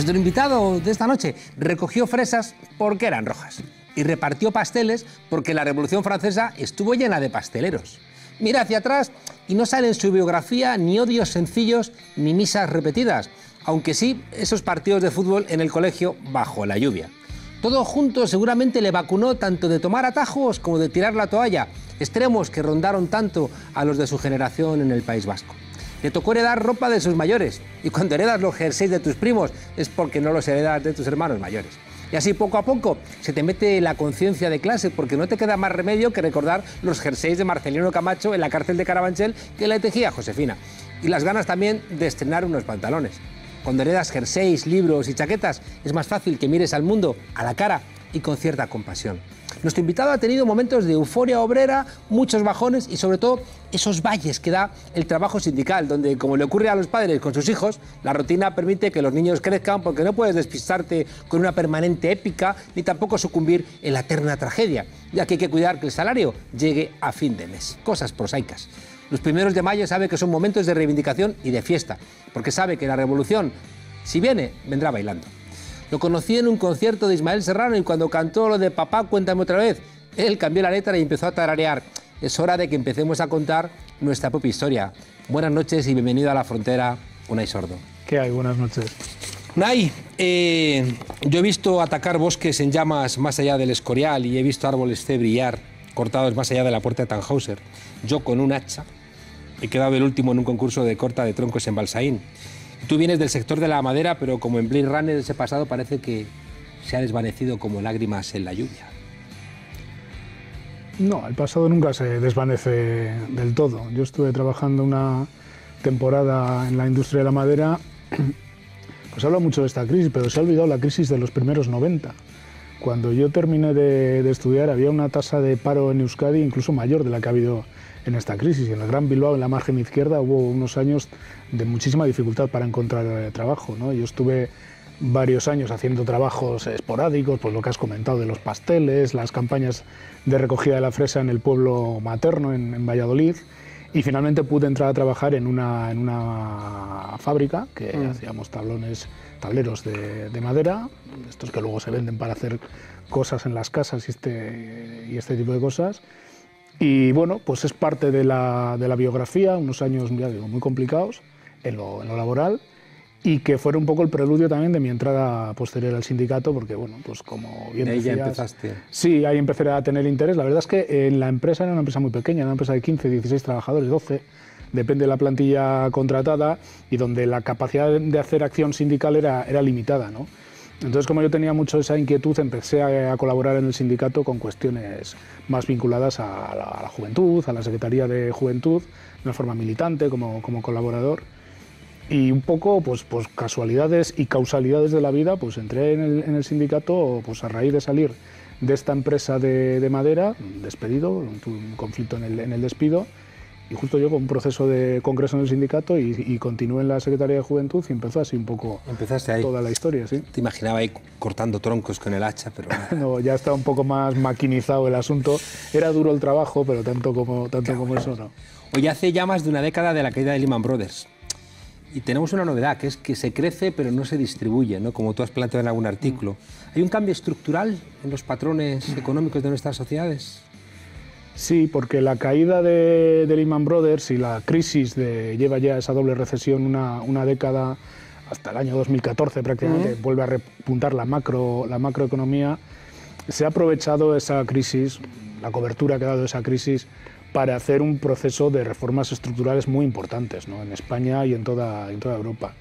Nuestro invitado de esta noche recogió fresas porque eran rojas y repartió pasteles porque la Revolución Francesa estuvo llena de pasteleros. Mira hacia atrás y no sale en su biografía ni odios sencillos ni misas repetidas, aunque sí esos partidos de fútbol en el colegio bajo la lluvia. Todo junto seguramente le vacunó tanto de tomar atajos como de tirar la toalla, extremos que rondaron tanto a los de su generación en el País Vasco. Le tocó heredar ropa de sus mayores, y cuando heredas los jerseys de tus primos es porque no los heredas de tus hermanos mayores. Y así poco a poco se te mete la conciencia de clase, porque no te queda más remedio que recordar los jerseys de Marcelino Camacho en la cárcel de Carabanchel que le tejía Josefina. Y las ganas también de estrenar unos pantalones. Cuando heredas jerseys, libros y chaquetas, es más fácil que mires al mundo a la cara y con cierta compasión. Nuestro invitado ha tenido momentos de euforia obrera, muchos bajones y sobre todo esos valles que da el trabajo sindical, donde, como le ocurre a los padres con sus hijos, la rutina permite que los niños crezcan porque no puedes despistarte con una permanente épica ni tampoco sucumbir en la eterna tragedia, ya que hay que cuidar que el salario llegue a fin de mes. Cosas prosaicas. Los primeros de mayo sabe que son momentos de reivindicación y de fiesta, porque sabe que la revolución, si viene, vendrá bailando. Lo conocí en un concierto de Ismael Serrano y cuando cantó lo de Papá, cuéntame otra vez, él cambió la letra y empezó a tararear. Es hora de que empecemos a contar nuestra propia historia. Buenas noches y bienvenido a La Frontera, Unai Sordo. ¿Qué hay? Buenas noches. Unai, yo he visto atacar bosques en llamas más allá del Escorial y he visto árboles C brillar, cortados más allá de la puerta de Tannhäuser. Yo con un hacha he quedado el último en un concurso de corta de troncos en Balsaín. Tú vienes del sector de la madera, pero como en Blade Runner ese pasado parece que se ha desvanecido como lágrimas en la lluvia. No, el pasado nunca se desvanece del todo. Yo estuve trabajando una temporada en la industria de la madera, pues se habla mucho de esta crisis, pero se ha olvidado la crisis de los primeros 90. Cuando yo terminé de estudiar había una tasa de paro en Euskadi incluso mayor de la que ha habido en esta crisis. Y en el Gran Bilbao, en la margen izquierda, hubo unos años de muchísima dificultad para encontrar trabajo, ¿no? Yo estuve varios años haciendo trabajos esporádicos, pues lo que has comentado de los pasteles, las campañas de recogida de la fresa en el pueblo materno, en Valladolid, y finalmente pude entrar a trabajar en una fábrica que hacíamos tableros de madera, estos que luego se venden para hacer cosas en las casas y este tipo de cosas. Y bueno, pues es parte de la biografía, unos años, ya digo, muy complicados en lo laboral, y que fueron un poco el preludio también de mi entrada posterior al sindicato, porque bueno, pues como bien decías... ¿Y ahí ya empezaste? Sí, ahí empecé a tener interés. La verdad es que en la empresa era una empresa muy pequeña, era una empresa de 15, 16 trabajadores, 12, depende de la plantilla contratada, y donde la capacidad de hacer acción sindical era limitada, ¿no? Entonces, como yo tenía mucho esa inquietud, empecé a colaborar en el sindicato con cuestiones más vinculadas a la juventud, a la Secretaría de Juventud, de una forma militante, como colaborador. Y un poco, pues casualidades y causalidades de la vida, pues entré en el sindicato pues a raíz de salir de esta empresa de madera, despedido, tuve un conflicto en el despido, y justo yo con un proceso de congreso en el sindicato y continué en la Secretaría de Juventud y empezó así un poco toda la historia. ¿Sí? Te imaginaba ahí cortando troncos con el hacha, pero... No, ya está un poco más maquinizado el asunto. Era duro el trabajo, pero tanto como eso no. Hoy hace ya más de una década de la caída de Lehman Brothers. Y tenemos una novedad, que es que se crece pero no se distribuye, ¿no? Como tú has planteado en algún artículo. ¿Hay un cambio estructural en los patrones económicos de nuestras sociedades? Sí, porque la caída de Lehman Brothers y la crisis lleva ya esa doble recesión una década, hasta el año 2014 prácticamente, vuelve a repuntar la macroeconomía. Se ha aprovechado esa crisis, la cobertura que ha dado esa crisis, para hacer un proceso de reformas estructurales muy importantes, ¿no? En España y en toda Europa,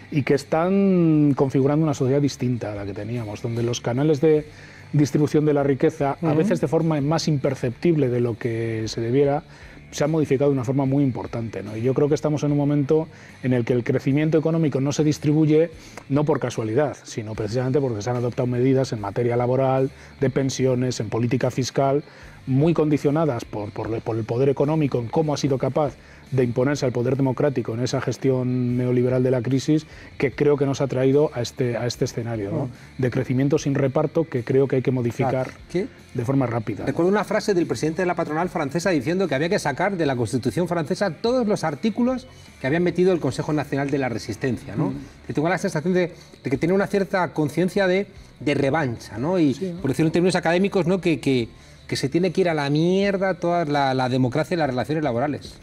y que están configurando una sociedad distinta a la que teníamos, donde los canales de distribución de la riqueza, a veces de forma más imperceptible de lo que se debiera, se ha modificado de una forma muy importante, ¿no? Y yo creo que estamos en un momento en el que el crecimiento económico no se distribuye no por casualidad, sino precisamente porque se han adoptado medidas en materia laboral, de pensiones, en política fiscal, muy condicionadas por el poder económico, en cómo ha sido capaz de imponerse al poder democrático en esa gestión neoliberal de la crisis, que creo que nos ha traído a este escenario, ¿no? De crecimiento sin reparto, que creo que hay que modificar de forma rápida. Recuerdo una frase del presidente de la patronal francesa diciendo que había que sacar de la Constitución francesa todos los artículos que habían metido el Consejo Nacional de la Resistencia, ¿no? Y tengo la sensación de que tiene una cierta conciencia de revancha, ¿no? Y, por decirlo en términos académicos, ¿no? Que se tiene que ir a la mierda toda la democracia y las relaciones laborales.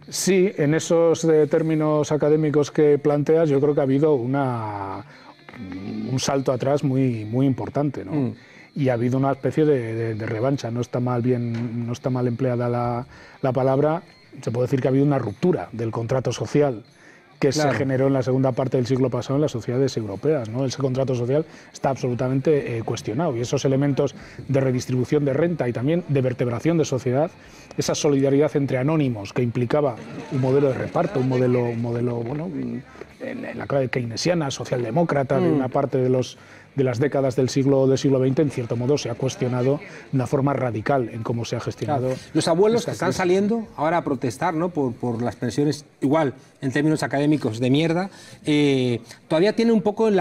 Sí, en esos términos académicos que planteas, yo creo que ha habido un salto atrás muy importante, ¿no? Y ha habido una especie de revancha. No está mal empleada la palabra. Se puede decir que ha habido una ruptura del contrato social que se generó en la segunda parte del siglo pasado en las sociedades europeas, ¿no? Ese contrato social está absolutamente cuestionado, y esos elementos de redistribución de renta y también de vertebración de sociedad, esa solidaridad entre anónimos que implicaba un modelo de reparto, un modelo bueno, en la clave keynesiana, socialdemócrata, de una parte de las décadas del siglo XX, en cierto modo se ha cuestionado de una forma radical en cómo se ha gestionado. Los abuelos que están saliendo ahora a protestar, ¿no? por las pensiones, igual en términos académicos de mierda, todavía tienen un poco en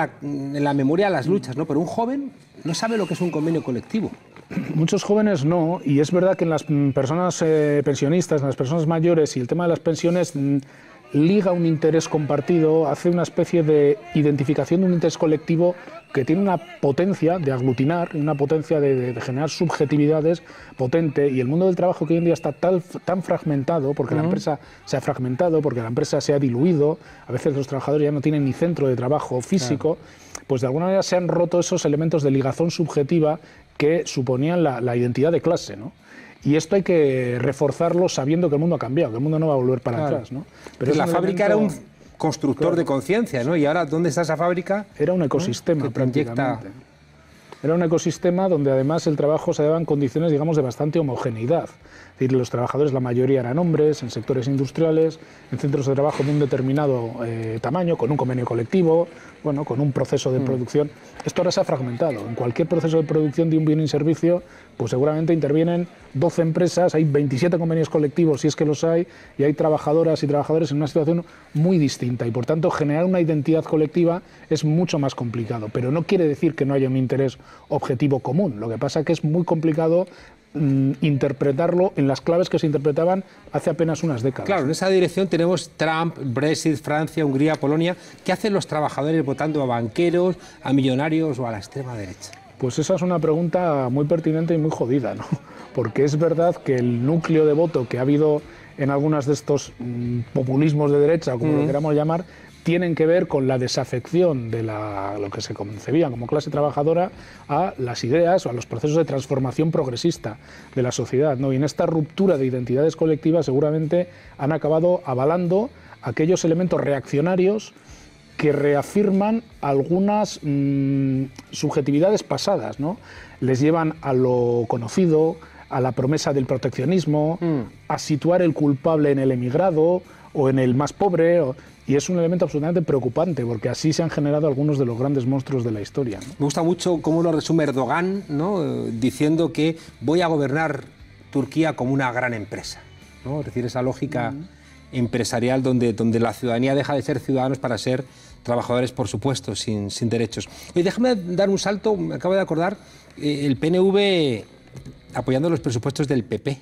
la memoria las luchas, ¿no? Pero un joven no sabe lo que es un convenio colectivo. Muchos jóvenes no, y es verdad que en las personas pensionistas, en las personas mayores, y el tema de las pensiones liga un interés compartido, hace una especie de identificación de un interés colectivo que tiene una potencia de aglutinar, una potencia de generar subjetividades potente, y el mundo del trabajo que hoy en día está tan fragmentado, porque la empresa se ha fragmentado, porque la empresa se ha diluido, a veces los trabajadores ya no tienen ni centro de trabajo físico, pues de alguna manera se han roto esos elementos de ligazón subjetiva que suponían la identidad de clase, ¿no? Y esto hay que reforzarlo sabiendo que el mundo ha cambiado, que el mundo no va a volver para atrás, ¿no? Pero la fábrica era un constructor de conciencia, ¿no? Y ahora, ¿dónde está esa fábrica? Era un ecosistema, prácticamente. Era un ecosistema donde además el trabajo se daba en condiciones, digamos, de bastante homogeneidad. Es decir, los trabajadores, la mayoría eran hombres, en sectores industriales, en centros de trabajo de un determinado tamaño, con un convenio colectivo, bueno, con un proceso de producción. Esto ahora se ha fragmentado. En cualquier proceso de producción de un bien y servicio, pues seguramente intervienen 12 empresas, hay 27 convenios colectivos, si es que los hay, y hay trabajadoras y trabajadores en una situación muy distinta. Y por tanto, generar una identidad colectiva es mucho más complicado. Pero no quiere decir que no haya un interés objetivo común. Lo que pasa es que es muy complicado interpretarlo en las claves que se interpretaban hace apenas unas décadas. Claro, en esa dirección tenemos Trump, Brexit, Francia, Hungría, Polonia. ¿Qué hacen los trabajadores votando a banqueros, a millonarios o a la extrema derecha? Pues esa es una pregunta muy pertinente y muy jodida, ¿no? Porque es verdad que el núcleo de voto que ha habido en algunos de estos populismos de derecha, como lo queramos llamar, tienen que ver con la desafección de lo que se concebía como clase trabajadora a las ideas o a los procesos de transformación progresista de la sociedad, ¿no? Y en esta ruptura de identidades colectivas seguramente han acabado avalando aquellos elementos reaccionarios que reafirman algunas subjetividades pasadas, ¿no? Les llevan a lo conocido, a la promesa del proteccionismo, a situar el culpable en el emigrado o en el más pobre, y es un elemento absolutamente preocupante, porque así se han generado algunos de los grandes monstruos de la historia, ¿no? Me gusta mucho cómo lo resume Erdogan, ¿no? Diciendo que voy a gobernar Turquía como una gran empresa, ¿no? Es decir, esa lógica empresarial donde la ciudadanía deja de ser ciudadanos para ser trabajadores, por supuesto, sin derechos. Y déjame dar un salto, me acabo de acordar, el PNV apoyando los presupuestos del PP.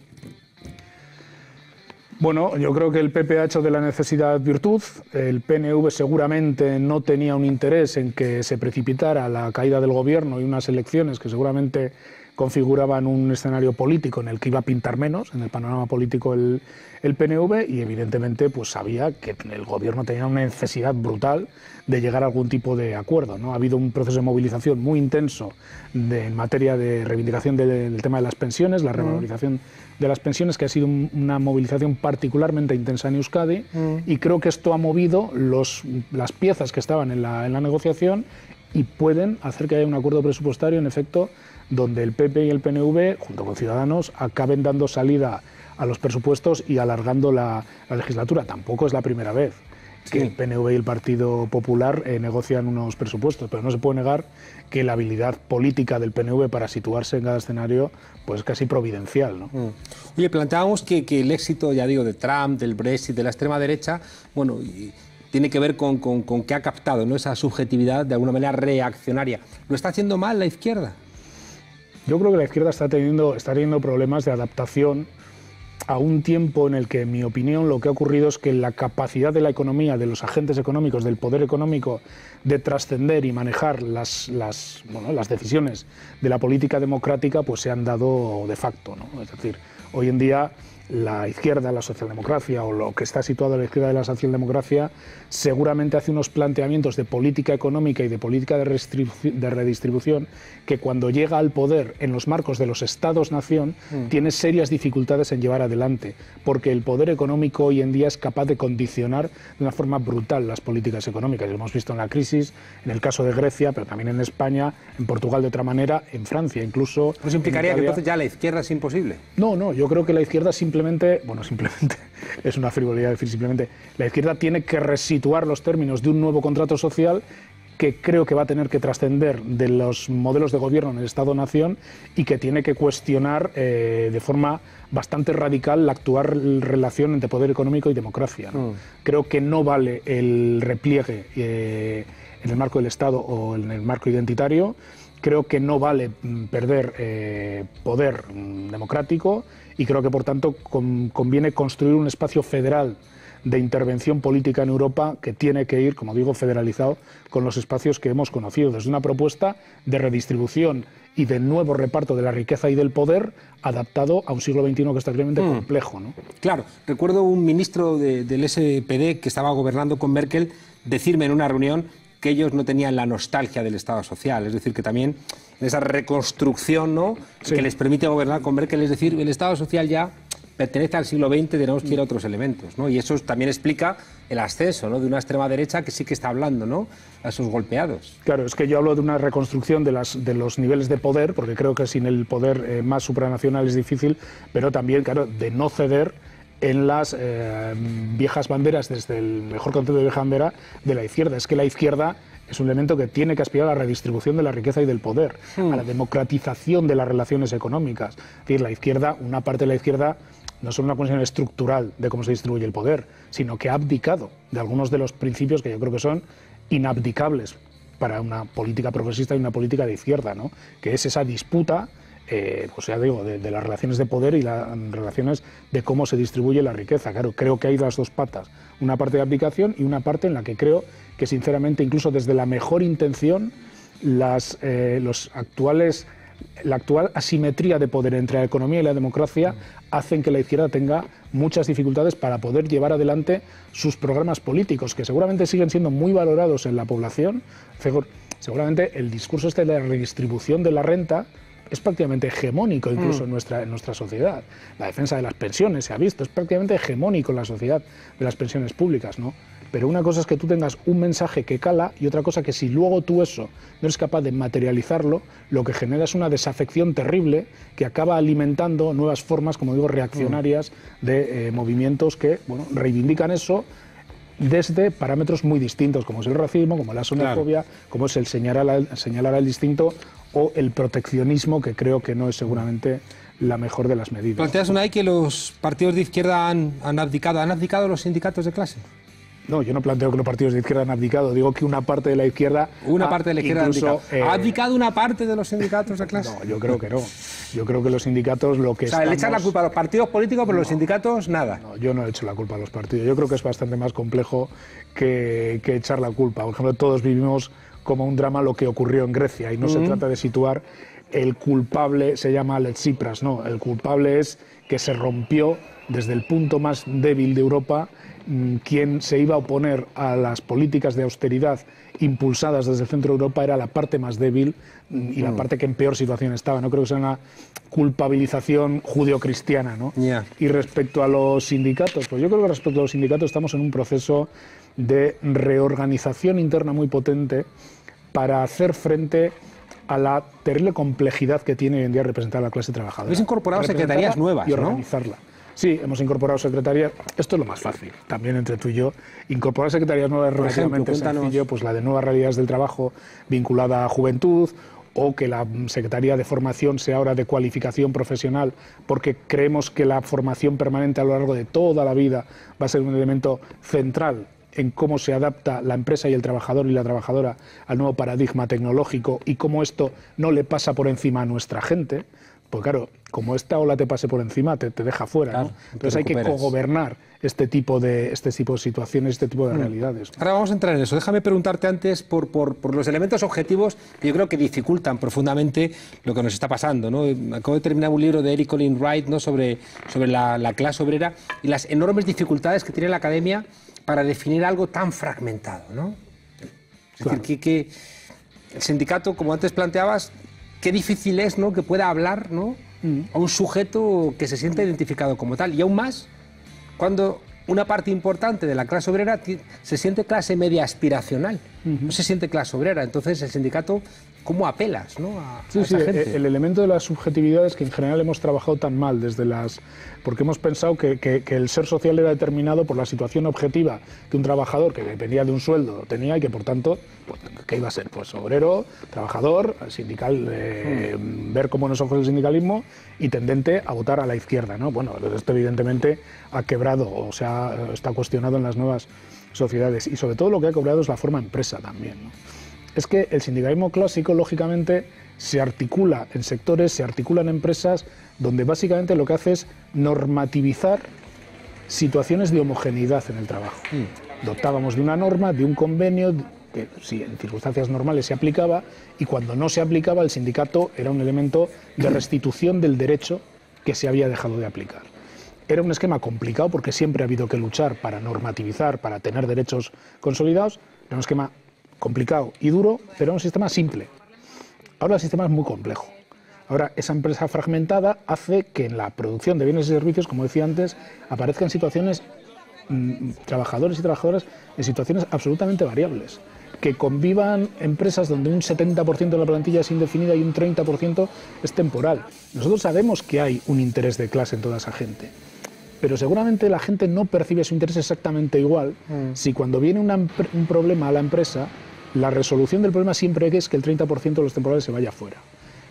Bueno, yo creo que el PP ha hecho de la necesidad virtud. El PNV seguramente no tenía un interés en que se precipitara la caída del gobierno y unas elecciones que seguramente configuraban un escenario político en el que iba a pintar menos en el panorama político el PNV, y evidentemente pues sabía que el gobierno tenía una necesidad brutal de llegar a algún tipo de acuerdo, ¿no? Ha habido un proceso de movilización muy intenso en materia de reivindicación del tema de las pensiones, la revalorización de las pensiones, que ha sido una movilización particularmente intensa en Euskadi, y creo que esto ha movido las piezas que estaban en la negociación y pueden hacer que haya un acuerdo presupuestario, en efecto, donde el PP y el PNV, junto con Ciudadanos, acaben dando salida a los presupuestos y alargando la legislatura. Tampoco es la primera vez. que el PNV y el Partido Popular negocian unos presupuestos, pero no se puede negar que la habilidad política del PNV para situarse en cada escenario pues casi providencial, ¿no? Oye, planteábamos que el éxito, ya digo, de Trump, del Brexit, de la extrema derecha, bueno, tiene que ver con que ha captado, ¿no?, esa subjetividad de alguna manera reaccionaria. ¿Lo está haciendo mal la izquierda? Yo creo que la izquierda está teniendo problemas de adaptación a un tiempo en el que, en mi opinión, lo que ha ocurrido es que la capacidad de la economía, de los agentes económicos, del poder económico, de trascender y manejar las decisiones de la política democrática, pues se han dado de facto, ¿no? Es decir, hoy en día la izquierda, la socialdemocracia, o lo que está situado a la izquierda de la socialdemocracia, seguramente hace unos planteamientos de política económica y de política de redistribución que, cuando llega al poder en los marcos de los estados-nación, tiene serias dificultades en llevar adelante, porque el poder económico hoy en día es capaz de condicionar de una forma brutal las políticas económicas. Lo hemos visto en la crisis, en el caso de Grecia, pero también en España, en Portugal de otra manera, en Francia incluso. ¿Pues implicaría que entonces ya la izquierda es imposible? No, yo creo que la izquierda simplemente es una frivolidad decir simplemente, la izquierda tiene que resituar los términos de un nuevo contrato social que creo que va a tener que trascender de los modelos de gobierno en el Estado-Nación y que tiene que cuestionar de forma bastante radical la actual relación entre poder económico y democracia, ¿no? Creo que no vale el repliegue en el marco del Estado o en el marco identitario. Creo que no vale perder poder democrático y creo que, por tanto, conviene construir un espacio federal de intervención política en Europa que tiene que ir, como digo, federalizado con los espacios que hemos conocido, desde una propuesta de redistribución y de nuevo reparto de la riqueza y del poder adaptado a un siglo XXI que está realmente complejo, ¿no? Claro, recuerdo un ministro del SPD que estaba gobernando con Merkel decirme en una reunión que ellos no tenían la nostalgia del Estado social, es decir, que también en esa reconstrucción, ¿no?, sí, que les permite gobernar con Merkel, es decir, el Estado social ya pertenece al siglo XX, tenemos que ir a otros elementos, ¿no? Y eso también explica el ascenso, ¿no?, de una extrema derecha que sí que está hablando, ¿no?, a esos golpeados. Claro, es que yo hablo de una reconstrucción de los niveles de poder, porque creo que sin el poder más supranacional es difícil, pero también, claro, de no ceder en las viejas banderas, desde el mejor concepto de vieja bandera de la izquierda. Es que la izquierda es un elemento que tiene que aspirar a la redistribución de la riqueza y del poder, a la democratización de las relaciones económicas. Es decir, la izquierda, una parte de la izquierda, no solo una cuestión estructural de cómo se distribuye el poder, sino que ha abdicado de algunos de los principios que yo creo que son inabdicables para una política progresista y una política de izquierda, ¿no?, que es esa disputa, pues ya digo, de las relaciones de poder y las relaciones de cómo se distribuye la riqueza. Claro, creo que hay las dos patas, una parte de abdicación y una parte en la que creo que, sinceramente, incluso desde la mejor intención, la actual asimetría de poder entre la economía y la democracia hacen que la izquierda tenga muchas dificultades para poder llevar adelante sus programas políticos, que seguramente siguen siendo muy valorados en la población. Seguramente el discurso de la redistribución de la renta es prácticamente hegemónico incluso en nuestra sociedad. La defensa de las pensiones, se ha visto, es prácticamente hegemónico en la sociedad de las pensiones públicas, ¿no? Pero una cosa es que tú tengas un mensaje que cala y otra cosa que, si luego tú eso no eres capaz de materializarlo, lo que genera es una desafección terrible que acaba alimentando nuevas formas, como digo, reaccionarias de movimientos que, bueno, reivindican eso desde parámetros muy distintos, como es el racismo, como la xenofobia, como es el señalar al distinto o el proteccionismo, que creo que no es seguramente la mejor de las medidas. ¿Planteas, Unai, que los partidos de izquierda han abdicado? ¿Han abdicado los sindicatos de clase? No, yo no planteo que los partidos de izquierda han abdicado, digo que una parte de la izquierda... Parte de la izquierda incluso, ¿ha abdicado una parte de los sindicatos de clase? No, yo creo que no. Yo creo que los sindicatos lo que le echan la culpa a los partidos políticos, pero los sindicatos nada. No, yo no he hecho la culpa a los partidos. Yo creo que es bastante más complejo que echar la culpa. Por ejemplo, todos vivimos como un drama lo que ocurrió en Grecia y no se trata de situar el culpable, se llama Alex Tsipras, no. El culpable es que se rompió desde el punto más débil de Europa. Quien se iba a oponer a las políticas de austeridad impulsadas desde el centro de Europa era la parte más débil y la parte que en peor situación estaba. No creo que sea una culpabilización judeocristiana, ¿no? Y respecto a los sindicatos, pues yo creo que respecto a los sindicatos estamos en un proceso de reorganización interna muy potente para hacer frente a la terrible complejidad que tiene hoy en día representar a la clase trabajadora. Habéis incorporado secretarías nuevas, y organizarla. ¿no? Sí, hemos incorporado secretarías. Esto es lo más fácil, también entre tú y yo. Incorporar secretarías nuevas es relativamente sencillo, pues la de nuevas realidades del trabajo vinculada a juventud, o que la Secretaría de Formación sea ahora de cualificación profesional, porque creemos que la formación permanente a lo largo de toda la vida va a ser un elemento central en cómo se adapta la empresa y el trabajador y la trabajadora al nuevo paradigma tecnológico y cómo esto no le pasa por encima a nuestra gente. Pues claro, como esta ola te pase por encima, te deja fuera, claro, ¿no? Entonces hay que cogobernar este tipo de situaciones, este tipo de realidades, ¿no? Ahora vamos a entrar en eso. Déjame preguntarte antes por los elementos objetivos que yo creo que dificultan profundamente lo que nos está pasando, ¿no? Acabo de terminar un libro de Eric Olin Wright, ¿no? sobre la clase obrera y las enormes dificultades que tiene la academia para definir algo tan fragmentado, ¿no? Es decir, que el sindicato, como antes planteabas, qué difícil es, ¿no?, que pueda hablar, ¿no?, a un sujeto que se siente identificado como tal. Y aún más cuando una parte importante de la clase obrera se siente clase media aspiracional, no se siente clase obrera. Entonces, el sindicato, ¿cómo apelas, ¿no?, a esa gente? El elemento de las subjetividades que en general hemos trabajado tan mal porque hemos pensado que el ser social era determinado por la situación objetiva de un trabajador que dependía de un sueldo tenía y que por tanto, pues, ¿qué iba a ser? Pues obrero, trabajador, sindical, ver con buenos ojos el sindicalismo y tendente a votar a la izquierda, ¿no? Bueno, esto evidentemente ha quebrado o está cuestionado en las nuevas sociedades y sobre todo lo que ha cobrado es la forma empresa también, ¿no? Es que el sindicalismo clásico, lógicamente, se articula en sectores, se articula en empresas donde básicamente lo que hace es normativizar situaciones de homogeneidad en el trabajo. Dotábamos de una norma, de un convenio, que sí, en circunstancias normales se aplicaba, y cuando no se aplicaba, el sindicato era un elemento de restitución del derecho que se había dejado de aplicar. Era un esquema complicado porque siempre ha habido que luchar para normativizar, para tener derechos consolidados. Era un esquema complicado y duro, pero era un sistema simple. Ahora el sistema es muy complejo. Ahora esa empresa fragmentada hace que en la producción de bienes y servicios, como decía antes, aparezcan situaciones, trabajadores y trabajadoras en situaciones absolutamente variables. Que convivan empresas donde un 70% de la plantilla es indefinida y un 30% es temporal. Nosotros sabemos que hay un interés de clase en toda esa gente, pero seguramente la gente no percibe su interés exactamente igual si cuando viene un problema a la empresa, la resolución del problema siempre es que el 30% de los temporales se vaya fuera.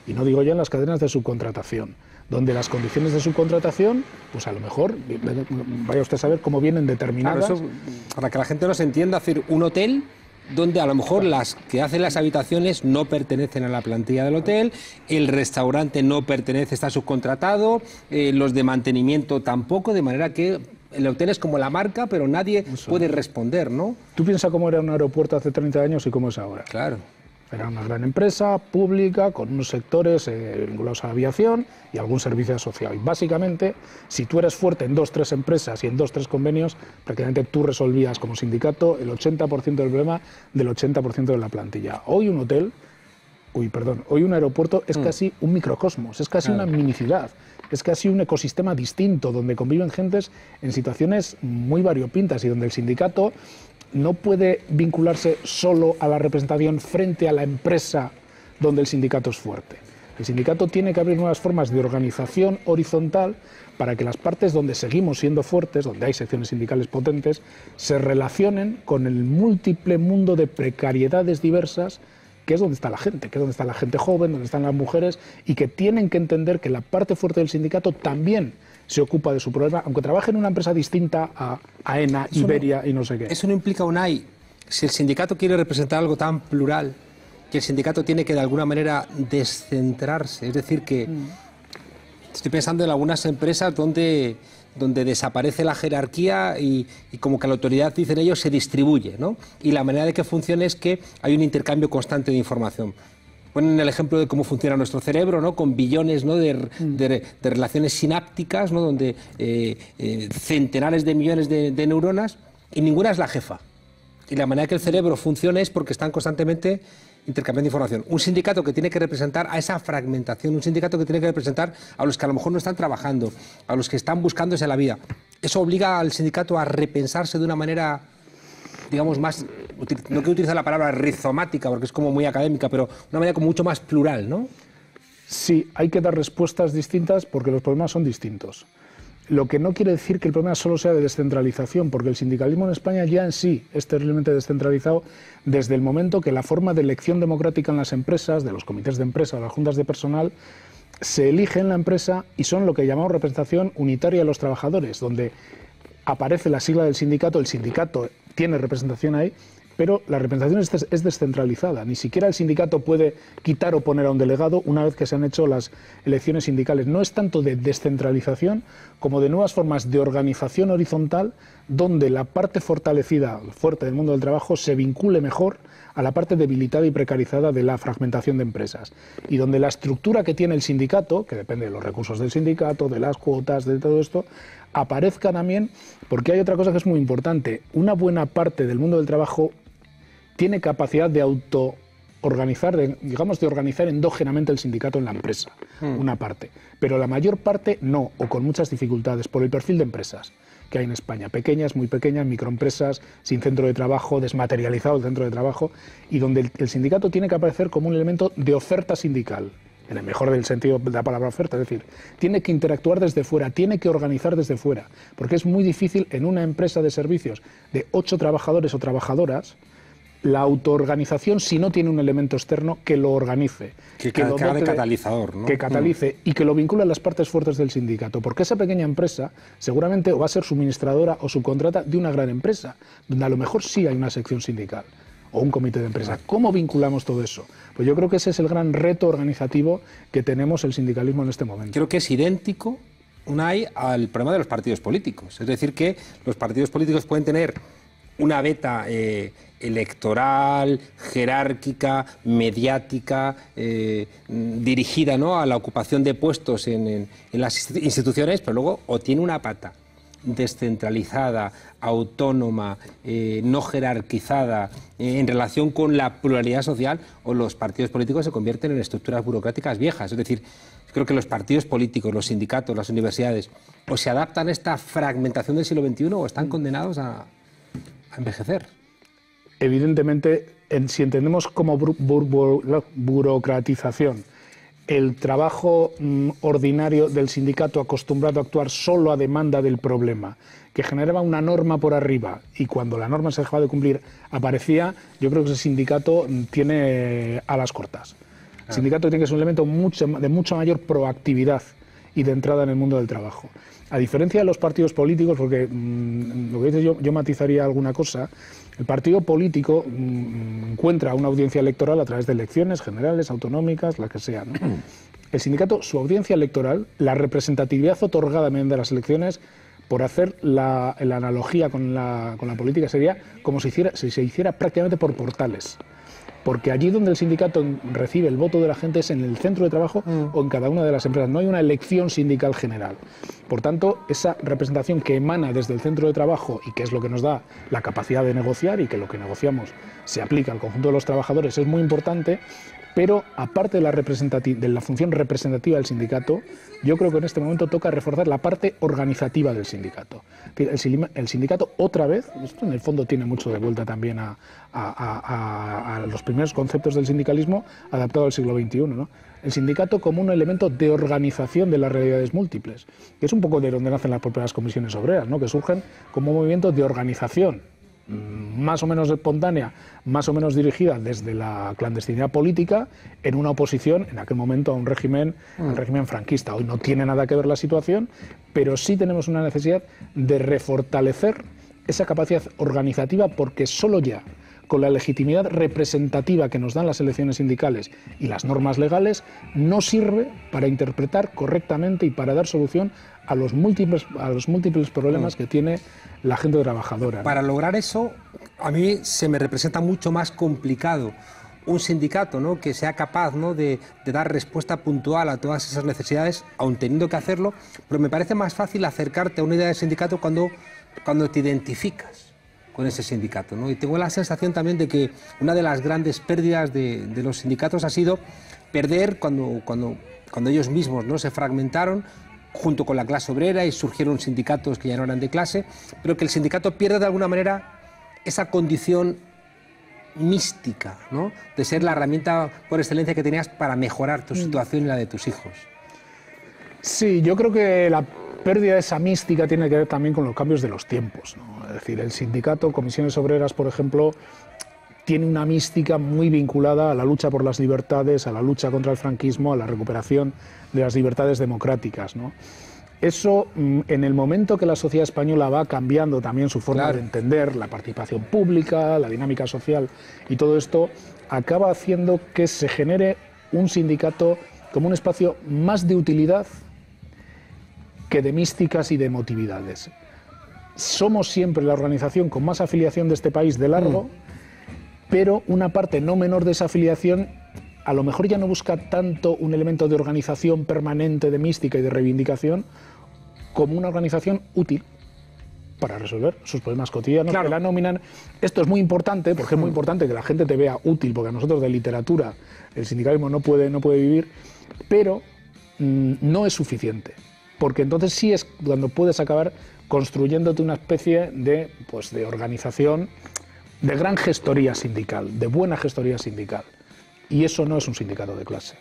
Y no digo ya en las cadenas de subcontratación, donde las condiciones de subcontratación, pues a lo mejor, vaya usted a saber cómo vienen determinadas. Claro, eso, para que la gente nos entienda, hacer un hotel donde a lo mejor las que hacen las habitaciones no pertenecen a la plantilla del hotel, el restaurante no pertenece, está subcontratado, los de mantenimiento tampoco, de manera que el hotel es como la marca, pero nadie puede responder, ¿no? Tú piensas cómo era un aeropuerto hace 30 años y cómo es ahora. Claro. Era una gran empresa pública con unos sectores vinculados a la aviación y algún servicio social. Y básicamente, si tú eres fuerte en 2 o 3 empresas y en 2 o 3 convenios, prácticamente tú resolvías como sindicato el 80% del problema del 80% de la plantilla. Hoy un hotel, hoy un aeropuerto es casi un microcosmos, es casi una minicidad, es casi un ecosistema distinto donde conviven gentes en situaciones muy variopintas y donde el sindicato no puede vincularse solo a la representación frente a la empresa donde el sindicato es fuerte. El sindicato tiene que abrir nuevas formas de organización horizontal para que las partes donde seguimos siendo fuertes, donde hay secciones sindicales potentes, se relacionen con el múltiple mundo de precariedades diversas, que es donde está la gente, que es donde está la gente joven, donde están las mujeres, y que tienen que entender que la parte fuerte del sindicato también se ocupa de su problema, aunque trabaje en una empresa distinta a AENA, Iberia y no sé qué. Eso no implica, Unai, si el sindicato quiere representar algo tan plural, que el sindicato tiene que de alguna manera descentrarse. Es decir, que estoy pensando en algunas empresas donde desaparece la jerarquía y como que la autoridad, dicen ellos, se distribuye, ¿no? Y la manera de que funcione es que hay un intercambio constante de información. Ponen el ejemplo de cómo funciona nuestro cerebro, ¿no?, con billones, ¿no?, de relaciones sinápticas, ¿no?, donde centenares de millones de neuronas, y ninguna es la jefa. Y la manera que el cerebro funciona es porque están constantemente intercambiando información. Un sindicato que tiene que representar a esa fragmentación, un sindicato que tiene que representar a los que a lo mejor no están trabajando, a los que están buscándose la vida. Eso obliga al sindicato a repensarse de una manera, digamos, más, no quiero utilizar la palabra rizomática porque es como muy académica, pero una manera como mucho más plural, ¿no? Sí, hay que dar respuestas distintas porque los problemas son distintos. Lo que no quiere decir que el problema solo sea de descentralización, porque el sindicalismo en España ya en sí es terriblemente descentralizado desde el momento que la forma de elección democrática en las empresas, de los comités de empresa o las juntas de personal, se elige en la empresa y son lo que llamamos representación unitaria de los trabajadores, donde aparece la sigla del sindicato, el sindicato tiene representación ahí, pero la representación es descentralizada. Ni siquiera el sindicato puede quitar o poner a un delegado una vez que se han hecho las elecciones sindicales. No es tanto de descentralización como de nuevas formas de organización horizontal donde la parte fortalecida, fuerte del mundo del trabajo, se vincule mejor a la parte debilitada y precarizada de la fragmentación de empresas. Y donde la estructura que tiene el sindicato, que depende de los recursos del sindicato, de las cuotas, de todo esto, aparezca también, porque hay otra cosa que es muy importante. Una buena parte del mundo del trabajo tiene capacidad de autoorganizar, digamos, de organizar endógenamente el sindicato en la empresa, una parte. Pero la mayor parte no, o con muchas dificultades, por el perfil de empresas que hay en España. Pequeñas, muy pequeñas, microempresas, sin centro de trabajo, desmaterializado el centro de trabajo, y donde el sindicato tiene que aparecer como un elemento de oferta sindical, en el mejor del sentido de la palabra oferta, es decir, tiene que interactuar desde fuera, tiene que organizar desde fuera, porque es muy difícil en una empresa de servicios de 8 trabajadores o trabajadoras, la autoorganización si no tiene un elemento externo que lo organice. Que haga de catalizador, ¿no? Que catalice y que lo vincule a las partes fuertes del sindicato. Porque esa pequeña empresa seguramente va a ser suministradora o subcontrata de una gran empresa, donde a lo mejor sí hay una sección sindical o un comité de empresa. ¿Cómo vinculamos todo eso? Pues yo creo que ese es el gran reto organizativo que tenemos el sindicalismo en este momento. Creo que es idéntico, Unai, al problema de los partidos políticos. Es decir, que los partidos políticos pueden tener una beta electoral, jerárquica, mediática, dirigida, ¿no?, a la ocupación de puestos en las instituciones, pero luego o tiene una pata descentralizada, autónoma, no jerarquizada, en relación con la pluralidad social, o los partidos políticos se convierten en estructuras burocráticas viejas. Es decir, creo que los partidos políticos, los sindicatos, las universidades, o se adaptan a esta fragmentación del siglo XXI o están condenados a envejecer. Evidentemente, si entendemos como burocratización el trabajo ordinario del sindicato acostumbrado a actuar solo a demanda del problema, que generaba una norma por arriba y cuando la norma se dejaba de cumplir aparecía, yo creo que ese sindicato tiene alas cortas. El sindicato tiene que ser un elemento de mucha mayor proactividad y de entrada en el mundo del trabajo. A diferencia de los partidos políticos, porque lo que dices yo matizaría alguna cosa, el partido político encuentra una audiencia electoral a través de elecciones generales, autonómicas, las que sean, ¿no? El sindicato, su audiencia electoral, la representatividad otorgada mediante las elecciones, por hacer la analogía con la política, sería como si se hiciera prácticamente por portales. Porque allí donde el sindicato recibe el voto de la gente es en el centro de trabajo o en cada una de las empresas. No hay una elección sindical general. Por tanto, esa representación que emana desde el centro de trabajo y que es lo que nos da la capacidad de negociar y que lo que negociamos se aplica al conjunto de los trabajadores es muy importante, pero aparte de la función representativa del sindicato, yo creo que en este momento toca reforzar la parte organizativa del sindicato. El sindicato otra vez, esto en el fondo tiene mucho de vuelta también a los primeros conceptos del sindicalismo adaptado al siglo XXI, ¿no? El sindicato como un elemento de organización de las realidades múltiples, que es un poco de donde nacen las propias comisiones obreras, ¿no?, que surgen como un movimiento de organización más o menos espontánea, más o menos dirigida desde la clandestinidad política, en una oposición en aquel momento a un régimen, al régimen franquista. Hoy no tiene nada que ver la situación, pero sí tenemos una necesidad de refortalecer esa capacidad organizativa, porque solo ya con la legitimidad representativa que nos dan las elecciones sindicales y las normas legales, no sirve para interpretar correctamente y para dar solución a los múltiples problemas que tiene la gente trabajadora, ¿no? Para lograr eso, a mí se me representa mucho más complicado un sindicato, ¿no?, que sea capaz, ¿no?, de dar respuesta puntual a todas esas necesidades, aun teniendo que hacerlo, pero me parece más fácil acercarte a una idea de sindicato cuando te identificas con ese sindicato, ¿no? Y tengo la sensación también de que una de las grandes pérdidas de los sindicatos ha sido perder cuando ellos mismos, ¿no?, se fragmentaron junto con la clase obrera y surgieron sindicatos que ya no eran de clase, pero que el sindicato pierde de alguna manera esa condición mística, ¿no?, de ser la herramienta por excelencia que tenías para mejorar tu situación y la de tus hijos. Sí, yo creo que pérdida de esa mística tiene que ver también con los cambios de los tiempos, ¿no? Es decir, el sindicato, Comisiones Obreras, por ejemplo, tiene una mística muy vinculada a la lucha por las libertades, a la lucha contra el franquismo, a la recuperación de las libertades democráticas, ¿no? Eso, en el momento que la sociedad española va cambiando también su forma de entender la participación pública, la dinámica social y todo esto, acaba haciendo que se genere un sindicato como un espacio más de utilidad que de místicas y de emotividades. Somos siempre la organización con más afiliación de este país de largo, pero una parte no menor de esa afiliación a lo mejor ya no busca tanto un elemento de organización permanente, de mística y de reivindicación, como una organización útil para resolver sus problemas cotidianos, que la nominan. Esto es muy importante, porque es muy importante que la gente te vea útil, porque a nosotros de literatura el sindicalismo no puede vivir, pero no es suficiente, porque entonces sí es cuando puedes acabar construyéndote una especie de, pues, de organización de gran gestoría sindical, de buena gestoría sindical. Y eso no es un sindicato de clase.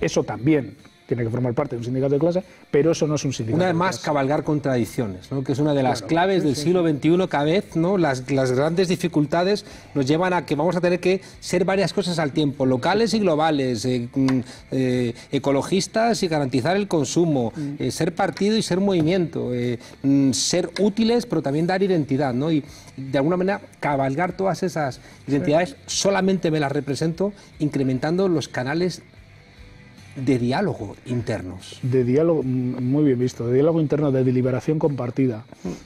Eso también tiene que formar parte de un sindicato de clase, pero eso no es un sindicato de clase. Una vez más, cabalgar contradicciones, ¿no? Que es una de las claves del siglo XXI. Cada vez, ¿no? Las grandes dificultades nos llevan a que vamos a tener que ser varias cosas al tiempo, locales y globales, ecologistas y garantizar el consumo, ser partido y ser movimiento, ser útiles pero también dar identidad, ¿no? Y de alguna manera cabalgar todas esas identidades solamente me las represento incrementando los canales de diálogo internos. De diálogo, muy bien visto, de diálogo interno, de deliberación compartida.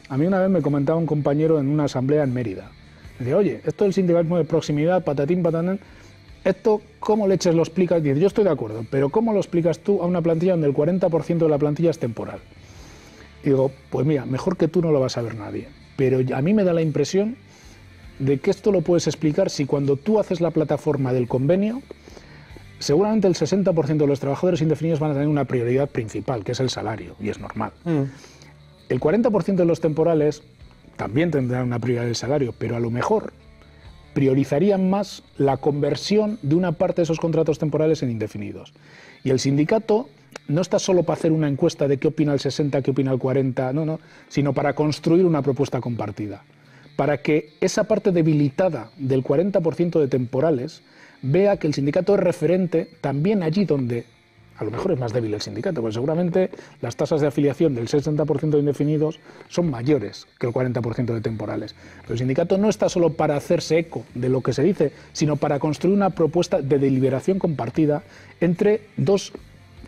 A mí una vez me comentaba un compañero en una asamblea en Mérida. Me decía, oye, esto del sindicalismo de proximidad, patatín, patatán, esto, ¿cómo leches lo explicas? Dice, yo estoy de acuerdo, pero ¿cómo lo explicas tú a una plantilla donde el 40% de la plantilla es temporal? Y digo, pues mira, mejor que tú no lo va a saber nadie. Pero a mí me da la impresión de que esto lo puedes explicar si cuando tú haces la plataforma del convenio, seguramente el 60% de los trabajadores indefinidos van a tener una prioridad principal, que es el salario, y es normal. El 40% de los temporales también tendrán una prioridad del salario, pero a lo mejor priorizarían más la conversión de una parte de esos contratos temporales en indefinidos. Y el sindicato no está solo para hacer una encuesta de qué opina el 60, qué opina el 40, no, sino para construir una propuesta compartida, para que esa parte debilitada del 40% de temporales vea que el sindicato es referente también allí donde a lo mejor es más débil el sindicato, porque seguramente las tasas de afiliación del 60% de indefinidos son mayores que el 40% de temporales. Pero el sindicato no está solo para hacerse eco de lo que se dice, sino para construir una propuesta de deliberación compartida entre dos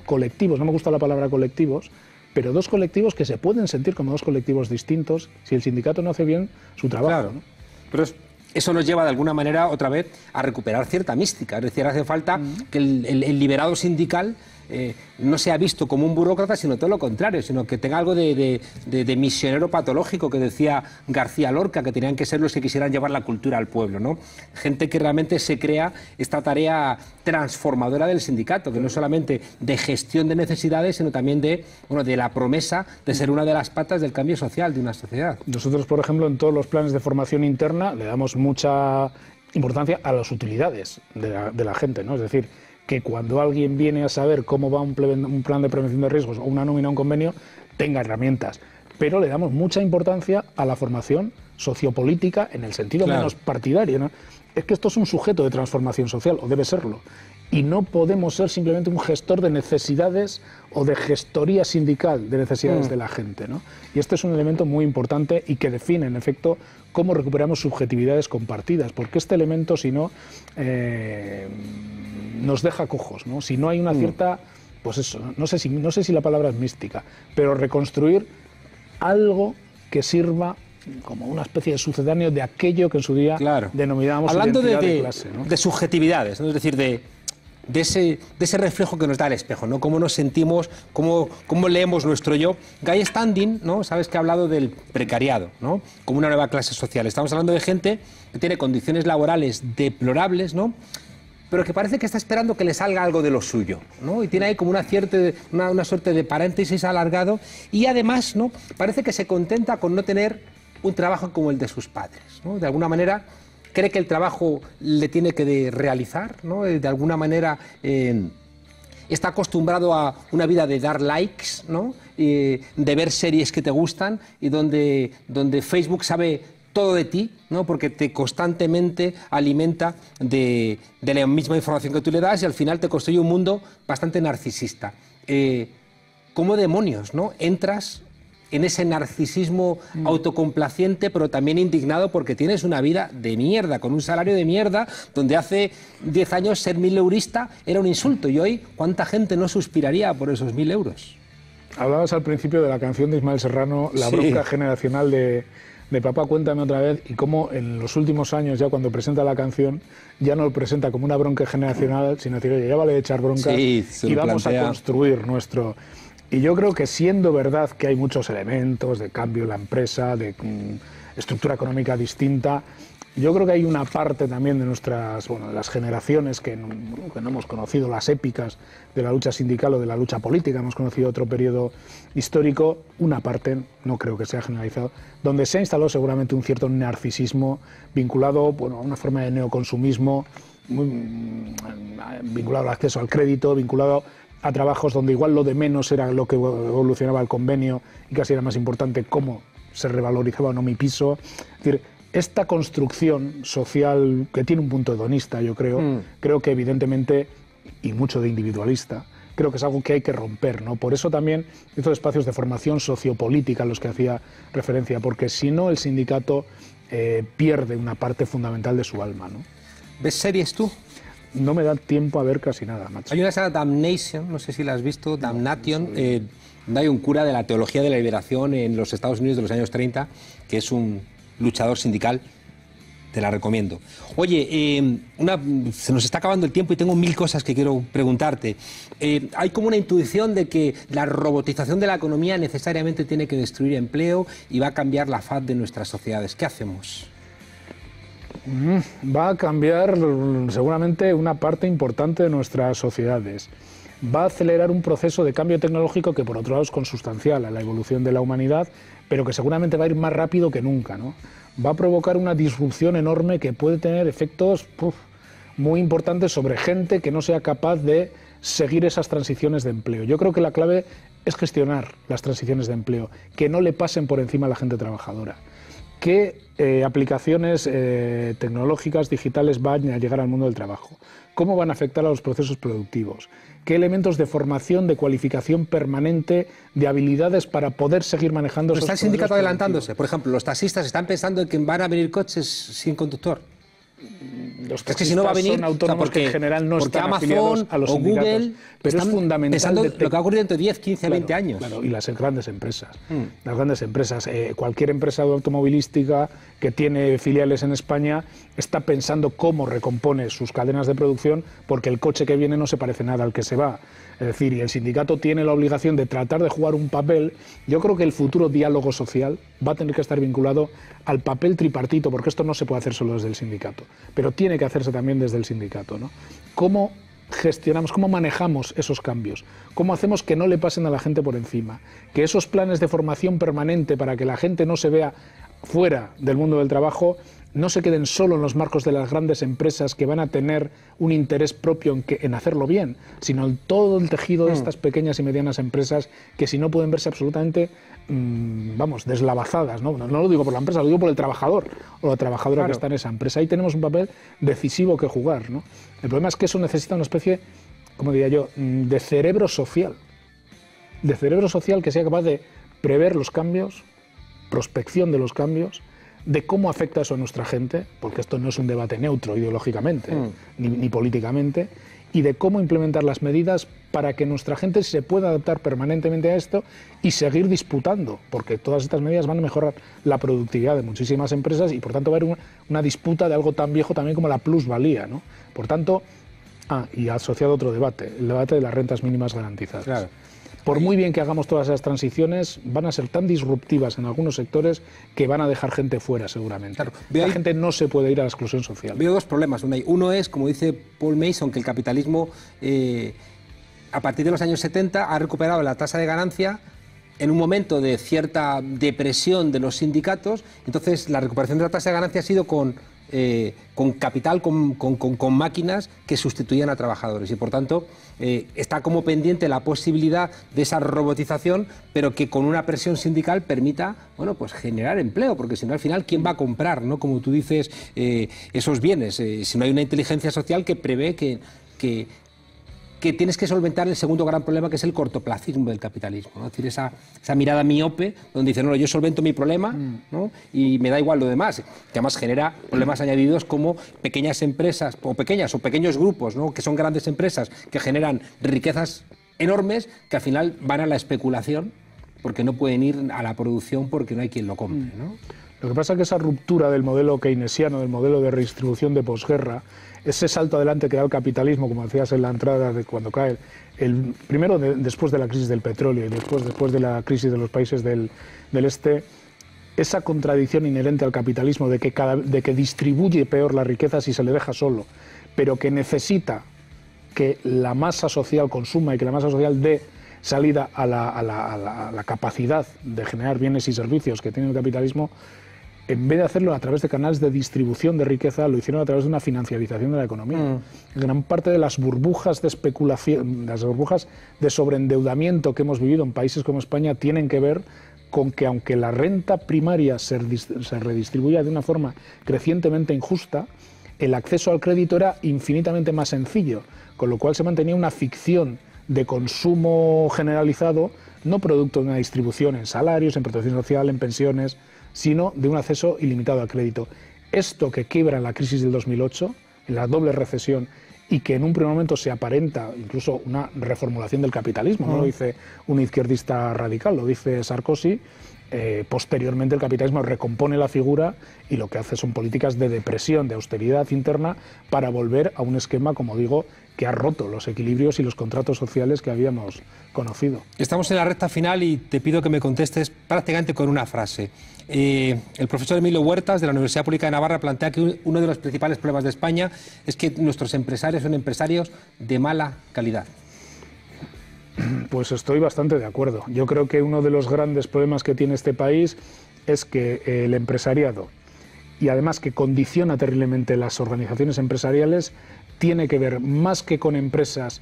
colectivos, no me gusta la palabra colectivos, pero dos colectivos que se pueden sentir como dos colectivos distintos si el sindicato no hace bien su trabajo. Claro, ¿no? Pero eso nos lleva de alguna manera otra vez a recuperar cierta mística. Es decir, hace falta que el liberado sindical no sea visto como un burócrata, sino todo lo contrario, sino que tenga algo de misionero patológico que decía García Lorca, que tenían que ser los que quisieran llevar la cultura al pueblo, ¿no? Gente que realmente se crea esta tarea transformadora del sindicato, que no es solamente de gestión de necesidades, sino también de la promesa de ser una de las patas del cambio social de una sociedad. Nosotros, por ejemplo, en todos los planes de formación interna le damos mucha importancia a las utilidades de la gente, ¿no? Es decir, que cuando alguien viene a saber cómo va un plan de prevención de riesgos o una nómina o un convenio, tenga herramientas. Pero le damos mucha importancia a la formación sociopolítica en el sentido menos partidario, ¿no? Es que esto es un sujeto de transformación social, o debe serlo. Y no podemos ser simplemente un gestor de necesidades o de gestoría sindical de necesidades de la gente, ¿no? Y este es un elemento muy importante y que define, en efecto, cómo recuperamos subjetividades compartidas, porque este elemento, si no, nos deja cojos, ¿no? Si no hay una cierta, pues eso, no sé si la palabra es mística, pero reconstruir algo que sirva como una especie de sucedáneo de aquello que en su día denominábamos identidad de clase, ¿no? De subjetividades, ¿no? Es decir, de ese reflejo que nos da el espejo, ¿no? Cómo nos sentimos, cómo leemos nuestro yo. Guy Standing, ¿no? Sabes que ha hablado del precariado, ¿no? Como una nueva clase social. Estamos hablando de gente que tiene condiciones laborales deplorables, ¿no? Pero que parece que está esperando que le salga algo de lo suyo, ¿no? Y tiene ahí como una suerte de paréntesis alargado y además, ¿no? Parece que se contenta con no tener un trabajo como el de sus padres, ¿no? De alguna manera cree que el trabajo le tiene que realizar, ¿no? De alguna manera está acostumbrado a una vida de dar likes, ¿no? De ver series que te gustan y donde Facebook sabe todo de ti, ¿no? Porque te constantemente alimenta de la misma información que tú le das y al final te construye un mundo bastante narcisista. ¿Cómo demonios, ¿no? entras en ese narcisismo autocomplaciente, pero también indignado porque tienes una vida de mierda, con un salario de mierda, donde hace 10 años ser 1000 eurista era un insulto y hoy ¿cuánta gente no suspiraría por esos 1000 euros? Hablabas al principio de la canción de Ismael Serrano, la bronca generacional de Papá, cuéntame otra vez, y cómo en los últimos años, ya cuando presenta la canción, ya no lo presenta como una bronca generacional, sino decir, oye, ya vale de echar broncas y vamos a construir nuestro... Y yo creo que siendo verdad que hay muchos elementos de cambio en la empresa, de estructura económica distinta, yo creo que hay una parte también de nuestras, bueno, de las generaciones que no hemos conocido las épicas de la lucha sindical o de la lucha política, hemos conocido otro periodo histórico, una parte, no creo que sea generalizado, donde se ha instalado seguramente un cierto narcisismo vinculado, bueno, a una forma de neoconsumismo, vinculado al acceso al crédito, vinculado a trabajos donde igual lo de menos era lo que evolucionaba el convenio y casi era más importante cómo se revalorizaba o no mi piso. Es decir, esta construcción social que tiene un punto hedonista, yo creo, creo que evidentemente, y mucho de individualista, creo que es algo que hay que romper, ¿no? Por eso también estos espacios de formación sociopolítica a los que hacía referencia, porque si no el sindicato pierde una parte fundamental de su alma, ¿no? ¿Ves series tú? No me da tiempo a ver casi nada, macho. Hay una saga Damnation, no sé si la has visto, Damnation, donde hay un cura de la teología de la liberación en los Estados Unidos de los años 30, que es un luchador sindical, te la recomiendo. Oye, se nos está acabando el tiempo y tengo 1000 cosas que quiero preguntarte. Hay como una intuición de que la robotización de la economía necesariamente tiene que destruir empleo y va a cambiar la faz de nuestras sociedades. ¿Qué hacemos? Va a cambiar seguramente una parte importante de nuestras sociedades. Va a acelerar un proceso de cambio tecnológico que por otro lado es consustancial a la evolución de la humanidad, pero que seguramente va a ir más rápido que nunca, ¿no? Va a provocar una disrupción enorme que puede tener efectos muy importantes sobre gente que no sea capaz de seguir esas transiciones de empleo. Yo creo que la clave es gestionar las transiciones de empleo, que no le pasen por encima a la gente trabajadora. ¿Qué aplicaciones tecnológicas, digitales van a llegar al mundo del trabajo? ¿Cómo van a afectar a los procesos productivos? ¿Qué elementos de formación, de cualificación permanente, de habilidades para poder seguir manejando esos procesos? ¿Está el sindicato adelantándose? Por ejemplo, los taxistas están pensando en que van a venir coches sin conductor. Los es que si no va a venir, son autónomos que en general no están Amazon afiliados a los o sindicatos, Google pero es fundamental pensando lo que va a ocurrir dentro de 10, 15, claro, 20 años. Claro, y las grandes empresas. Las grandes empresas. Cualquier empresa automovilística que tiene filiales en España está pensando cómo recompone sus cadenas de producción porque el coche que viene no se parece nada al que se va. Es decir, y el sindicato tiene la obligación de tratar de jugar un papel. Yo creo que el futuro diálogo social va a tener que estar vinculado al papel tripartito, porque esto no se puede hacer solo desde el sindicato, pero tiene que hacerse también desde el sindicato, ¿no? ¿Cómo gestionamos, cómo manejamos esos cambios? ¿Cómo hacemos que no le pasen a la gente por encima? Que esos planes de formación permanente para que la gente no se vea fuera del mundo del trabajo no se queden solo en los marcos de las grandes empresas que van a tener un interés propio en hacerlo bien, sino en todo el tejido de estas pequeñas y medianas empresas que si no pueden verse absolutamente, deslavazadas, ¿no? No lo digo por la empresa, lo digo por el trabajador o la trabajadora que está en esa empresa. Ahí tenemos un papel decisivo que jugar, ¿no? El problema es que eso necesita una especie, como diría yo, de cerebro social que sea capaz de prever los cambios, prospección de los cambios, de cómo afecta eso a nuestra gente, porque esto no es un debate neutro ideológicamente ni políticamente, y de cómo implementar las medidas para que nuestra gente se pueda adaptar permanentemente a esto y seguir disputando, porque todas estas medidas van a mejorar la productividad de muchísimas empresas y por tanto va a haber una disputa de algo tan viejo también como la plusvalía, ¿no? Por tanto, y asociado a otro debate, el debate de las rentas mínimas garantizadas. Claro. Por muy bien que hagamos todas esas transiciones, van a ser tan disruptivas en algunos sectores que van a dejar gente fuera seguramente. Claro. La gente no se puede ir a la exclusión social. Veo dos problemas. Uno es, como dice Paul Mason, que el capitalismo a partir de los años 70 ha recuperado la tasa de ganancia en un momento de cierta depresión de los sindicatos. Entonces la recuperación de la tasa de ganancia ha sido con con capital, con máquinas que sustituyan a trabajadores. Y por tanto, está como pendiente la posibilidad de esa robotización, pero que con una presión sindical permita, bueno, pues generar empleo, porque si no, al final, ¿quién va a comprar, ¿no? Como tú dices, esos bienes? Si no hay una inteligencia social que prevé que tienes que solventar el segundo gran problema, que es el cortoplacismo del capitalismo, ¿no? Es decir, esa mirada miope, donde dice, no, yo solvento mi problema, ¿no? Y me da igual lo demás, que además genera problemas añadidos como pequeñas empresas, o pequeños grupos, ¿no? Que son grandes empresas, que generan riquezas enormes, que al final van a la especulación, porque no pueden ir a la producción porque no hay quien lo compre, ¿no? Lo que pasa es que esa ruptura del modelo keynesiano, del modelo de redistribución de posguerra, ese salto adelante que da el capitalismo, como decías en la entrada, de cuando cae, primero después de la crisis del petróleo y después de la crisis de los países del este, esa contradicción inherente al capitalismo de que distribuye peor la riqueza si se le deja solo, pero que necesita que la masa social consuma y que la masa social dé salida a la capacidad de generar bienes y servicios que tiene el capitalismo. En vez de hacerlo a través de canales de distribución de riqueza, lo hicieron a través de una financiarización de la economía. Gran parte de las burbujas de especulación, las burbujas de sobreendeudamiento que hemos vivido en países como España tienen que ver con que, aunque la renta primaria se redistribuía de una forma crecientemente injusta, el acceso al crédito era infinitamente más sencillo, con lo cual se mantenía una ficción de consumo generalizado, no producto de una distribución en salarios, en protección social, en pensiones, sino de un acceso ilimitado al crédito. Esto que quiebra en la crisis del 2008, en la doble recesión, y que en un primer momento se aparenta incluso una reformulación del capitalismo, no lo dice un izquierdista radical, lo dice Sarkozy. Posteriormente el capitalismo recompone la figura y lo que hace son políticas de depresión, de austeridad interna, para volver a un esquema, como digo, que ha roto los equilibrios y los contratos sociales que habíamos conocido. Estamos en la recta final y te pido que me contestes prácticamente con una frase. El profesor Emilio Huertas, de la Universidad Pública de Navarra, plantea que uno de los principales problemas de España es que nuestros empresarios son empresarios de mala calidad. Pues estoy bastante de acuerdo. Yo creo que uno de los grandes problemas que tiene este país es que el empresariado, y además que condiciona terriblemente las organizaciones empresariales, tiene que ver más que con empresas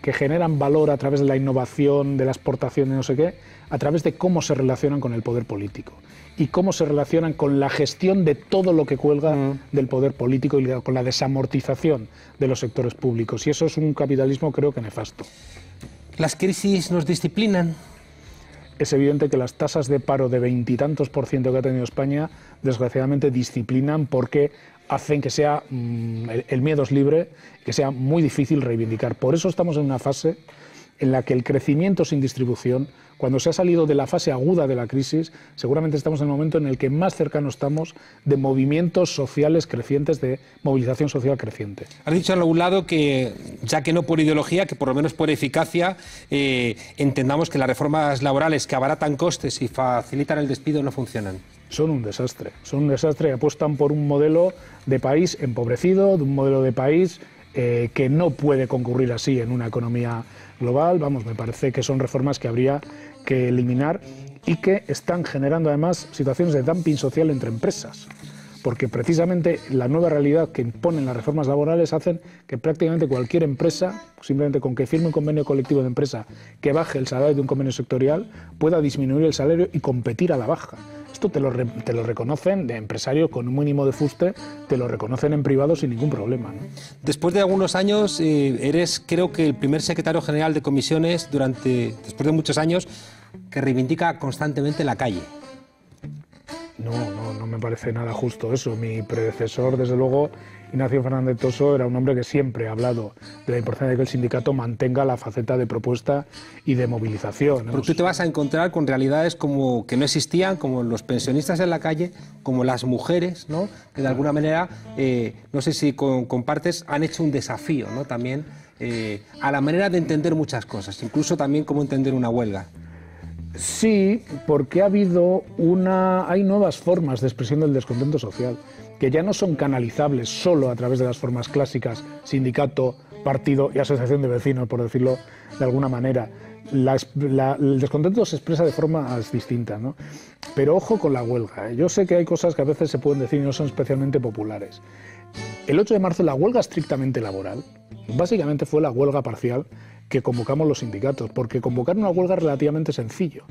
que generan valor a través de la innovación, de la exportación, de no sé qué, a través de cómo se relacionan con el poder político y cómo se relacionan con la gestión de todo lo que cuelga del poder político y con la desamortización de los sectores públicos. Y eso es un capitalismo, creo que nefasto. ¿Las crisis nos disciplinan? Es evidente que las tasas de paro de 20 y tantos % que ha tenido España, desgraciadamente, disciplinan porque hacen que sea, el miedo es libre, que sea muy difícil reivindicar. Por eso estamos en una fase en la que el crecimiento sin distribución, cuando se ha salido de la fase aguda de la crisis, seguramente estamos en el momento en el que más cercano estamos de movimientos sociales crecientes, de movilización social creciente. Has dicho en algún lado que, ya que no por ideología, que por lo menos por eficacia, entendamos que las reformas laborales que abaratan costes y facilitan el despido no funcionan. Son un desastre y apuestan por un modelo de país empobrecido, de un modelo de país que no puede concurrir así en una economía global. Vamos, me parece que son reformas que habría que eliminar y que están generando además situaciones de dumping social entre empresas, porque precisamente la nueva realidad que imponen las reformas laborales hacen que prácticamente cualquier empresa, simplemente con que firme un convenio colectivo de empresa que baje el salario de un convenio sectorial, pueda disminuir el salario y competir a la baja. Esto te lo reconocen de empresario con un mínimo de fuste, te lo reconocen en privado sin ningún problema, ¿no? Después de algunos años, eres, creo que, el primer secretario general de comisiones después de muchos años, que reivindica constantemente la calle. No me parece nada justo eso. Mi predecesor, desde luego, Ignacio Fernández Toso, era un hombre que siempre ha hablado de la importancia de que el sindicato mantenga la faceta de propuesta y de movilización, ¿no? Pero tú te vas a encontrar con realidades como que no existían, como los pensionistas en la calle, como las mujeres, ¿no? Que de alguna manera, no sé si compartes, han hecho un desafío, ¿no? También a la manera de entender muchas cosas, incluso también cómo entender una huelga. Sí, porque hay nuevas formas de expresión del descontento social que ya no son canalizables solo a través de las formas clásicas, sindicato, partido y asociación de vecinos, por decirlo de alguna manera. El descontento se expresa de formas distintas, ¿no? Pero ojo con la huelga, ¿eh? Yo sé que hay cosas que a veces se pueden decir y no son especialmente populares. El 8 de marzo, la huelga estrictamente laboral, básicamente fue la huelga parcial que convocamos los sindicatos, porque convocar una huelga es relativamente sencillo,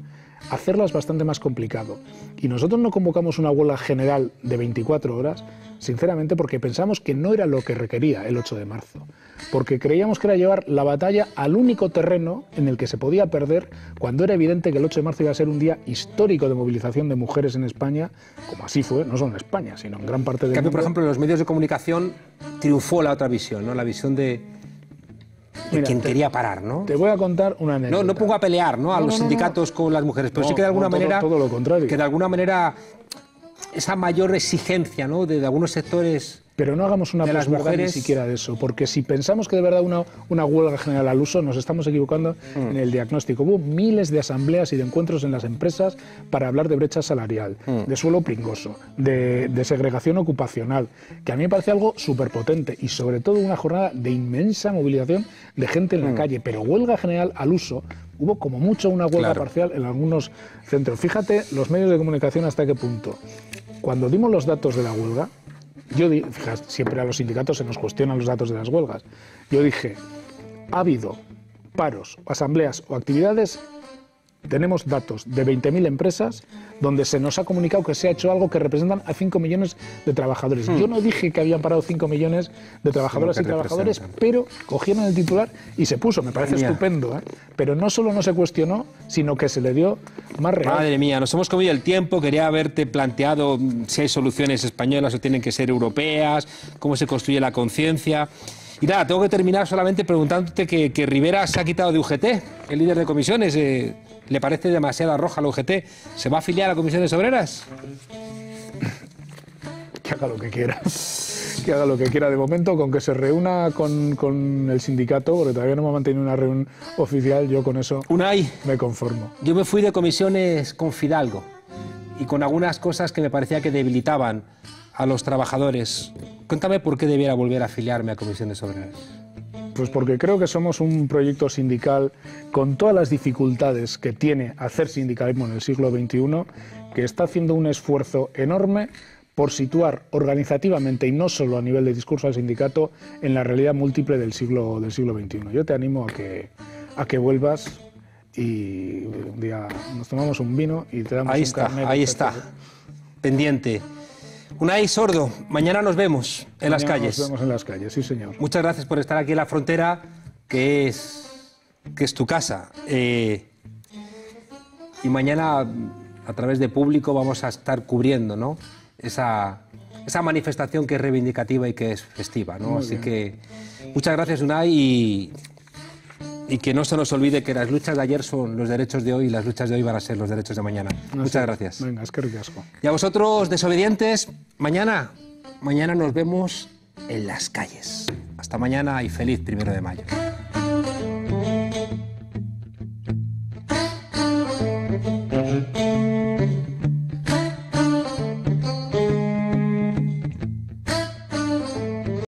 hacerla es bastante más complicado. Y nosotros no convocamos una huelga general de 24 horas, sinceramente, porque pensamos que no era lo que requería el 8 de marzo, porque creíamos que era llevar la batalla al único terreno en el que se podía perder, cuando era evidente que el 8 de marzo iba a ser un día histórico de movilización de mujeres en España, como así fue, no solo en España, sino en gran parte del mundo. Por ejemplo, en los medios de comunicación triunfó la otra visión, ¿no? La visión de quien quería parar, ¿no? Te voy a contar una anécdota. No pongo a pelear, ¿no? A los sindicatos con las mujeres, pero sí que de alguna manera... Todo lo contrario. Que de alguna manera esa mayor exigencia, ¿no? de algunos sectores... Pero no hagamos una posguerra ni siquiera de eso, porque si pensamos que de verdad una huelga general al uso, nos estamos equivocando en el diagnóstico. Hubo miles de asambleas y de encuentros en las empresas para hablar de brecha salarial, de suelo pringoso, de segregación ocupacional, que a mí me parece algo súper potente y sobre todo una jornada de inmensa movilización de gente en la calle. Pero huelga general al uso, hubo como mucho una huelga parcial en algunos centros. Fíjate los medios de comunicación hasta qué punto. Cuando dimos los datos de la huelga, fíjate, siempre a los sindicatos se nos cuestionan los datos de las huelgas. Yo dije, ha habido paros, asambleas o actividades, tenemos datos de 20.000 empresas donde se nos ha comunicado que se ha hecho algo que representan a 5 millones de trabajadores. Yo no dije que habían parado 5 millones de trabajadoras y trabajadores, pero cogieron el titular y se puso. Me parece estupendo, ¿eh? Pero no solo no se cuestionó, sino que se le dio más real. Madre mía, nos hemos comido el tiempo. Quería haberte planteado si hay soluciones españolas o tienen que ser europeas, cómo se construye la conciencia. Y nada, tengo que terminar solamente preguntándote que Rivera se ha quitado de UGT, el líder de comisiones. ¿Le parece demasiado roja la UGT? ¿Se va a afiliar a Comisiones Obreras? Que haga lo que quiera. Que haga lo que quiera. De momento, con que se reúna con el sindicato, porque todavía no me ha mantenido una reunión oficial, yo con eso me conformo. Yo me fui de comisiones con Fidalgo y con algunas cosas que me parecía que debilitaban a los trabajadores. Cuéntame por qué debiera volver a afiliarme a Comisiones Obreras. Pues porque creo que somos un proyecto sindical con todas las dificultades que tiene hacer sindicalismo en el siglo XXI, que está haciendo un esfuerzo enorme por situar organizativamente y no solo a nivel de discurso al sindicato en la realidad múltiple del siglo XXI. Yo te animo a que vuelvas y un día nos tomamos un vino y te damos un carnet. Ahí está, pendiente. Unai Sordo, mañana nos vemos en las calles. Nos vemos en las calles, sí señor. Muchas gracias por estar aquí en La Frontera, que es tu casa. Y mañana, a través de Público, vamos a estar cubriendo, ¿no? esa manifestación que es reivindicativa y que es festiva, ¿no? Así que muchas gracias, Unai, y que no se nos olvide que las luchas de ayer son los derechos de hoy y las luchas de hoy van a ser los derechos de mañana. Muchas gracias. Venga, es que ricasco. Y a vosotros, desobedientes, mañana nos vemos en las calles. Hasta mañana y feliz 1 de mayo.